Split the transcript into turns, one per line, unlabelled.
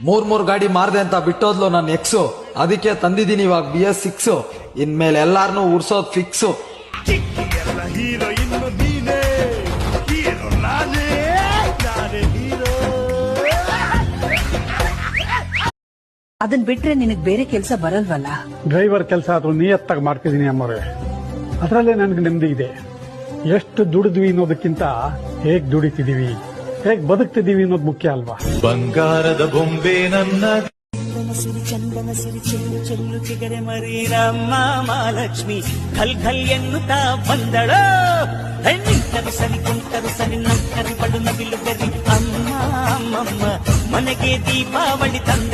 ಮೂರ್ ಗಾಡಿ ಮಾರ್ದೆ ಅಂತ ಬಿಟ್ಟೋದ್ಲು ನನ್ನ ಎಕ್ಸು. ಅದಕ್ಕೆ ತಂದಿದ್ದೀನಿ ಇವಾಗ BS6. ಇನ್ಮೇಲೆ ಎಲ್ಲಾರ್ನು ಉರ್ಸೋದ್ ಫಿಕ್ಸು.
ಹೀರೋ ಇನ್ನು ನೀನೇ ಹೀರೋ, ನಾನೇ ಹೀರೋ.
ಅದನ್ ಬಿಟ್ರೆ ನಿನಗ್ ಬೇರೆ ಕೆಲಸ ಬರಲ್ವಲ್ಲ?
ಡ್ರೈವರ್ ಕೆಲಸ ಆದ್ರೂ ನಿಯತ್ತಾಗಿ ಮಾಡ್ತಿದ್ದೀನಿ ಅಮ್ಮವ್ರೆ. ಅದರಲ್ಲೇ ನನಗೆ ನೆಮ್ಮದಿ ಇದೆ. ಎಷ್ಟು ದುಡಿದ್ವಿ ಅನ್ನೋದಕ್ಕಿಂತ ಹೇಗ್ ದುಡಿತಿದೀವಿ, ಹೇಗ್ ಬದುಕ್ತಿದೀವಿ ಅನ್ನೋದು ಮುಖ್ಯ ಅಲ್ವಾ?
ಬಂಗಾರದ ಬೊಂಬೆ ನನ್ನ
ಸಿರಿ ಚಂದನ ಸಿರಿ ಚೆಲ್ಲು ಚೆಲ್ಲು ಚಿಗರೆ ಮರಿ ನಮ್ಮ ಮಹಾಲಕ್ಷ್ಮಿ ಖಲ್ ಖಲ್ ಎನ್ನುತ್ತಾ ಬಂದಳೋ. ನಿಂತರು ಸರಿ ಕುಂತರು ಸರಿ ನಕ್ಕರಿ ಬಡು ನವಿಲು ಗರಿ ಅಮ್ಮ ಅಮ್ಮಮ್ಮ ಮನೆಗೆ ದೀಪಾವಳಿ ತಂದ